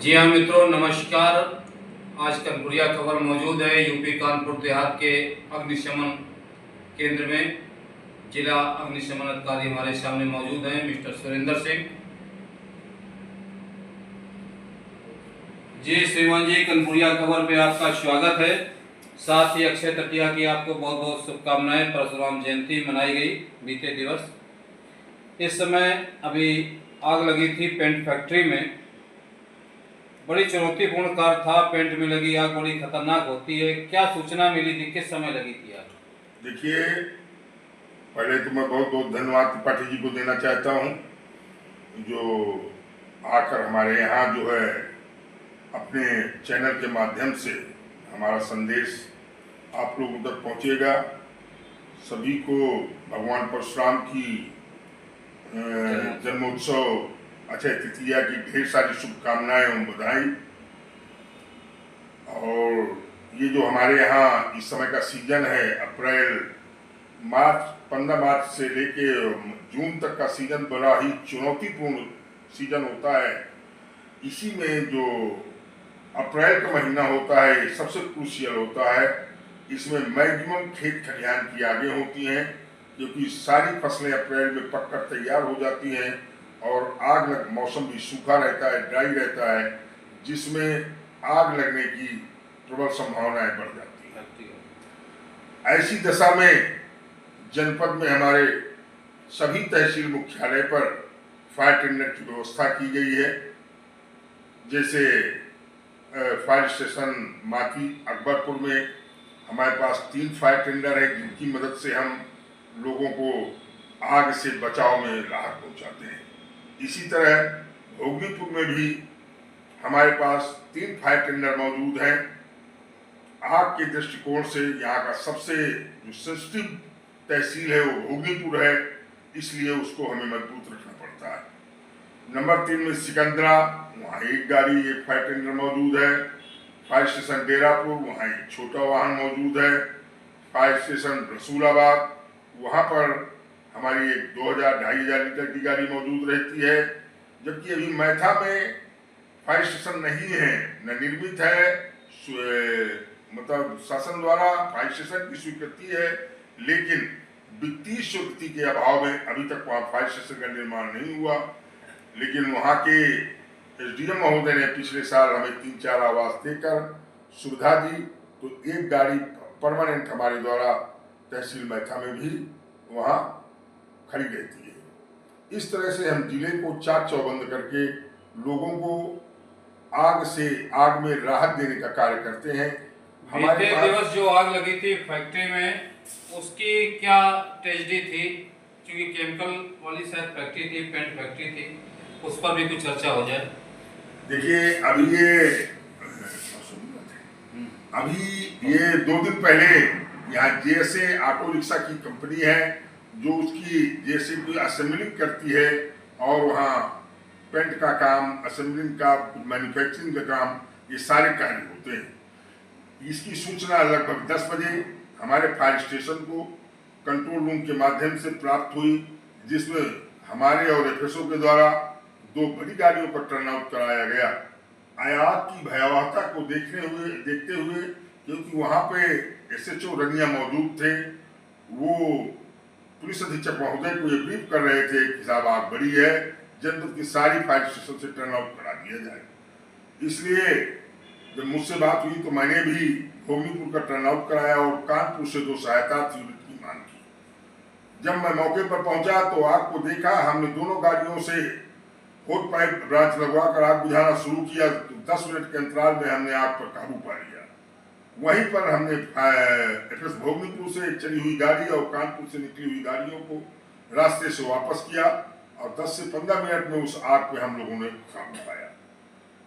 जी हाँ मित्रों, नमस्कार। आज कनपुरिया खबर मौजूद है यूपी कानपुर देहात के अग्निशमन केंद्र में। जिला अग्निशमन अधिकारी हमारे सामने मौजूद हैं, मिस्टर सुरेंद्र सिंह जी। श्रीमान जी, कनपुरिया खबर पे आपका स्वागत है। साथ ही अक्षय तृतीया की आपको बहुत बहुत शुभकामनाएं। परशुराम जयंती मनाई गई बीते दिवस। इस समय अभी आग लगी थी पेंट फैक्ट्री में। बड़ी चुनौतीपूर्ण कार्य था। पेंट में लगी आग बड़ी खतरनाक होती है। क्या सूचना मिली थी, किस समय लगी थी आग? देखिए, पहले तो मैं बहुत बहुत धन्यवाद त्रिपाठी जी को देना चाहता हूं, जो आकर हमारे यहाँ जो है अपने चैनल के माध्यम से हमारा संदेश आप लोगों तक पहुंचेगा। सभी को भगवान परशुराम की जन्मोत्सव अक्षय तृतीया की ढेर सारी शुभकामनाएं एवं बधाई। और ये जो हमारे यहाँ इस समय का सीजन है, अप्रैल मार्च 15 मार्च से लेके जून तक का सीजन बड़ा ही चुनौतीपूर्ण सीजन होता है। इसी में जो अप्रैल का महीना होता है सबसे क्रूशियल होता है। इसमें मैक्सिमम खेत खलिहान की आगे होती हैं, क्योंकि सारी फसलें अप्रैल में पककर तैयार हो जाती हैं और आग लग मौसम भी सूखा रहता है, ड्राई रहता है, जिसमें आग लगने की प्रबल संभावनाएं बढ़ जाती हैं। ऐसी दशा में जनपद में हमारे सभी तहसील मुख्यालय पर फायर टेंडर की व्यवस्था की गई है। जैसे फायर स्टेशन माकी अकबरपुर में हमारे पास 3 फायर टेंडर है, जिनकी मदद से हम लोगों को आग से बचाव में राहत पहुंचाते हैं। इसी तरह भोगनीपुर में भी हमारे पास 3 फायर टेंडर मौजूद हैं। आग के दृष्टिकोण से यहाँ का सबसे जो सेंसिटिव तहसील है वो भोगनीपुर है, इसलिए उसको हमें मजबूत रखना पड़ता है। नंबर 3 में सिकंदरा, वहाँ एक गाड़ी एक फायर टेंडर मौजूद है। फायर स्टेशन डेरापुर, वहाँ एक छोटा वाहन मौजूद है। फायर स्टेशन रसूलाबाद, वहाँ पर हमारी एक 2000-2500 लीटर की गाड़ी मौजूद रहती है। जबकि अभी मैथा में फायर स्टेशन नहीं है, न निर्मित है, मतलब शासन द्वारा फायर स्टेशन की स्वीकृति है, लेकिन वित्तीय स्वीकृति के अभाव में अभी तक वहाँ फायर स्टेशन का निर्माण नहीं हुआ। लेकिन वहाँ के एसडीएम महोदय ने पिछले साल हमें 3-4 आवास देकर सुविधा दी, तो एक गाड़ी परमानेंट हमारे द्वारा तहसील मैथा में भी वहाँ खड़ी रहती है। इस तरह से हम जिले को चाक चौबंद करके लोगों को आग में राहत देने का कार्य करते हैं। हमारे दिवस जो आग लगी थी फैक्ट्री में, उसकी क्या ट्रेजेडी थी? क्योंकि केमिकल वाली शायद फैक्ट्री थी, पेंट फैक्ट्री थी, उस पर भी कुछ चर्चा हो जाए। देखिए, अभी ये 2 दिन पहले यहाँ जेएसए ऑटो रिक्शा की कंपनी है, जो उसकी जेसीबी असेंबलिंग करती है और वहाँ पेंट का काम, असेंबलिंग का, मैन्युफैक्चरिंग का काम, ये सारे कार्य होते हैं। इसकी सूचना लगभग 10 बजे हमारे फायर स्टेशन को कंट्रोल रूम के माध्यम से प्राप्त हुई, जिसमें हमारे और एफएसओ के द्वारा 2 बड़ी गाड़ियों पर टर्न आउट कराया गया। आग की भयावहता को देखते हुए, क्योंकि वहाँ पे एसएचओ रनिया मौजूद थे, वो पुलिस अधीक्षक महोदय को ये ब्रीफ कर रहे थे कि साहब आग बड़ी है, जनपद की सारी फायर स्टेशन से टर्न आउट करा दिया जाए। इसलिए जब मुझसे बात हुई तो मैंने भी भोगनीपुर का टर्न आउट कराया और कानपुर से 2 सहायता यूनिट की मांग की। जब मैं मौके पर पहुंचा तो आग को देखा, हमने दोनों गाड़ियों से होट पाइप ब्रांच लगवा कर आग बुझाना शुरू किया। तो 10 मिनट के अंतराल में हमने आग पर काबू पा लिया। वहीं पर हमने एफएस भोगनीपुर से चली हुई गाड़ी और कानपुर से निकली हुई गाड़ियों को रास्ते से वापस किया और 10 से 15 मिनट में उस आग पे हम लोगों ने काबू पाया।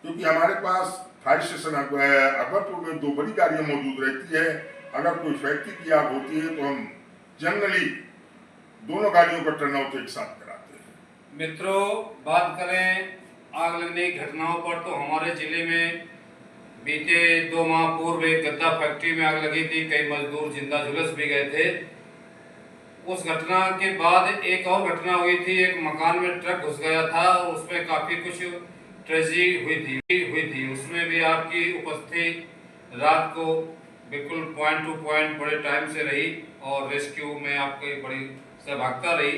क्योंकि हमारे पास फायर स्टेशन अकबरपुर में 2 बड़ी गाड़ियां मौजूद रहती है। अगर कोई फैक्ट्री की आग होती है तो हम जनरली दोनों गाड़ियों का टर्न आउट एक साथ कराते हैं। मित्रों, बात करें आग लगने की घटनाओं पर, तो हमारे जिले में बीते 2 माह पूर्व एक गद्दा फैक्ट्री में आग लगी थी। कई मजदूर जिंदा झुलस भी गए थे। उस घटना के बाद एक और घटना हुई थी, एक मकान में ट्रक घुस गया था और उसमें काफी कुछ ट्रेजेडी हुई थी उसमें भी आपकी उपस्थिति रात को बिल्कुल पॉइंट टू पॉइंट बड़े टाइम से रही और रेस्क्यू में आपकी बड़ी सहभागिता रही।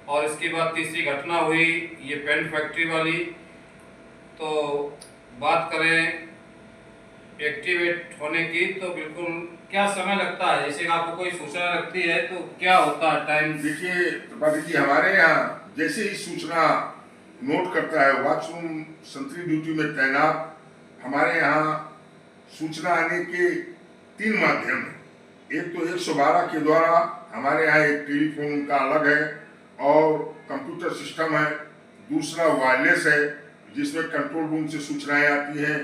और इसके बाद तीसरी घटना हुई ये पेंट फैक्ट्री वाली। तो बात करें एक्टिवेट होने की तो बिल्कुल क्या समय लगता है, जैसे आपको कोई सूचना लगती है तो क्या होता है टाइम? देखिए त्रिपाठी जी, हमारे यहाँ जैसे ही सूचना नोट करता है वॉचरूम सेंट्री ड्यूटी में तैनात, हमारे यहाँ सूचना आने के 3 माध्यम है। एक तो 112 के द्वारा, हमारे यहाँ एक टेलीफोन उनका अलग है और कंप्यूटर सिस्टम है। दूसरा वायरलेस है जिसमें कंट्रोल रूम से सूचनाएं आती हैं।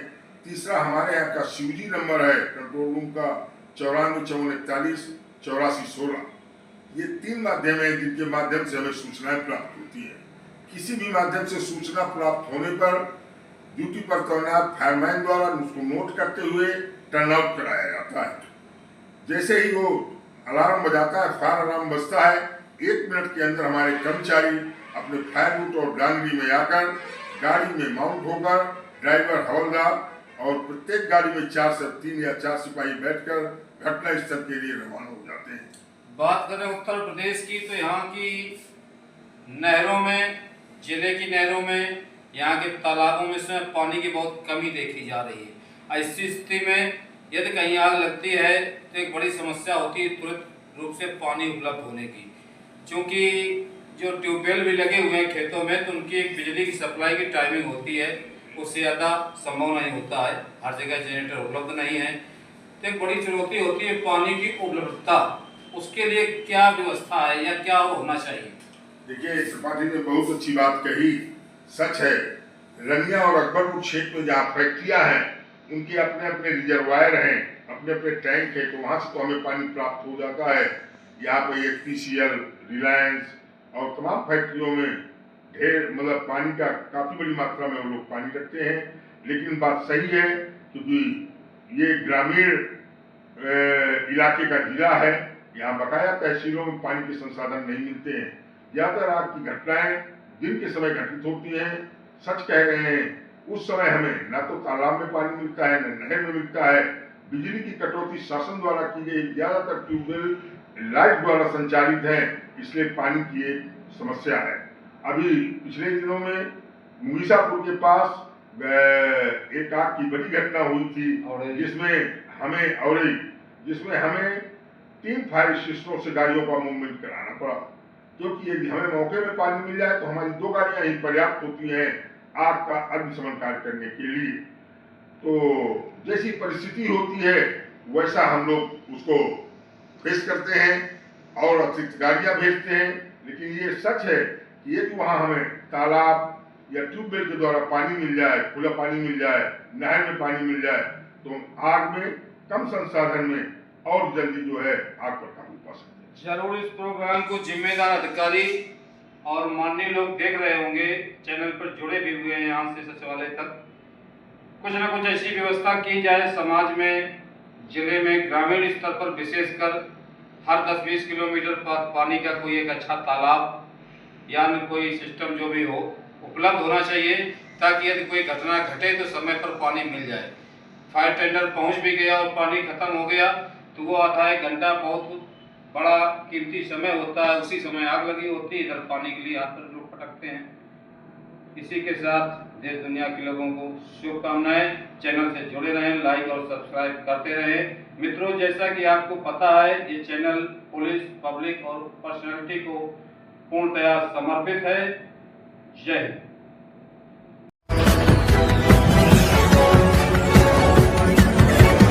तीसरा हमारे यहाँ का सीयूजी नंबर है कंट्रोल रूम का 94 54 81 84 16। ये 3 माध्यम है जिनके माध्यम से हमें सूचनाएं प्राप्त होती है। किसी भी माध्यम से सूचना प्राप्त होने पर ड्यूटी पर तैनात फायरमैन द्वारा उसको नोट करते हुए टर्न आउट कराया जाता है। जैसे ही वो अलार्म बजाता है, फायर अलार्म बजता है, 1 मिनट के अंदर हमारे कर्मचारी अपने फायर रूट और डांगरी में आकर गाड़ी में माउंट होकर ड्राइवर, हवलदार और प्रत्येक गाड़ी में 4 से 3 या 4 सिपाही बैठकर घटना स्थल के लिए रवाना हो जाते हैं। बात करें उत्तर प्रदेश की तो यहाँ की नहरों में, जिले की नहरों में, यहाँ के तालाबों में इसमें पानी की बहुत कमी देखी जा रही है। ऐसी स्थिति में यदि कहीं आग लगती है तो एक बड़ी समस्या होती है तुरंत रूप से पानी उपलब्ध होने की। क्योंकि जो ट्यूबवेल भी लगे हुए हैं खेतों में तो उनकी एक बिजली की सप्लाई की टाइमिंग होती है, उससे ज़्यादा संभव नहीं होता है, हर जगह जनरेटर उपलब्ध नहीं है। तो एक बड़ी चुनौती होती है पानी की उपलब्धता। उसके लिए क्या व्यवस्था है या क्या होना चाहिए? देखिए त्रिपाठी ने बहुत अच्छी बात कही, सच है। रनिया और अकबरपुर क्षेत्र में जहाँ फैक्ट्रियाँ हैं उनके अपने अपने रिजर्वायर हैं, अपने अपने टैंक है, तो वहाँ से तो हमें पानी प्राप्त हो जाता है। यहाँ पे HPCL, रिलायंस और तमाम फैक्ट्रियों में ढेर मतलब पानी का काफ़ी बड़ी मात्रा में वो लोग पानी रखते हैं। लेकिन बात सही है क्योंकि ये ग्रामीण इलाके का जिला है, यहाँ बकाया तहसीलों में पानी के संसाधन नहीं मिलते हैं। ज़्यादातर आग की घटनाएं दिन के समय घटित होती हैं। सच कह रहे हैं, उस समय हमें ना तो तालाब में पानी मिलता है, न नहर में मिलता है। बिजली की कटौती शासन द्वारा की गई, ज़्यादातर ट्यूबवेल लाइट द्वारा संचालित है, इसलिए पानी की एक समस्या है। अभी पिछले दिनों में मुगीसापुर के पास एक आग की बड़ी घटना हुई थी जिसमें हमें 3 फायर स्टेशनों से गाड़ियों का मूवमेंट कराना पड़ा, क्योंकि यदि हमें मौके में पानी मिल जाए तो हमारी 2 गाड़ियां ही पर्याप्त होती हैं आग का अग्निशमन कार्य करने के लिए। तो जैसी परिस्थिति होती है वैसा हम लोग उसको फेस करते हैं और अतिरिक्त गाड़ियां भेजते हैं। लेकिन ये सच है कि यदि वहाँ हमें तालाब या ट्यूबवेल के द्वारा पानी मिल जाए, खुला पानी मिल जाए, नहर में पानी मिल जाए, तो हम आग में कम संसाधन में और जल्दी जो है आग पर काबू पा सकते हैं। जरूर इस प्रोग्राम को जिम्मेदार अधिकारी और माननीय लोग देख रहे होंगे, चैनल पर जुड़े भी हुए हैं यहाँ से सचिवालय तक। कुछ न कुछ ऐसी व्यवस्था की जाए समाज में, जिले में, ग्रामीण स्तर पर विशेषकर हर 10-20 किलोमीटर पर पानी का कोई एक अच्छा तालाब या न कोई सिस्टम जो भी हो उपलब्ध होना चाहिए, ताकि यदि कोई घटना घटे तो समय पर पानी मिल जाए। फायर टेंडर पहुंच भी गया और पानी खत्म हो गया तो वो आधा 1 घंटा बहुत बड़ा कीमती समय होता है, उसी समय आग लगी होती है, इधर पानी के लिए हाथ पर लोग फटकते हैं। इसी के साथ देश दुनिया के लोगों को शुभकामनाएं। चैनल से जुड़े रहें, लाइक और सब्सक्राइब करते रहें। मित्रों, जैसा कि आपको पता है ये चैनल पुलिस, पब्लिक और पर्सनैलिटी को पूर्णतया समर्पित है। जय हिंद।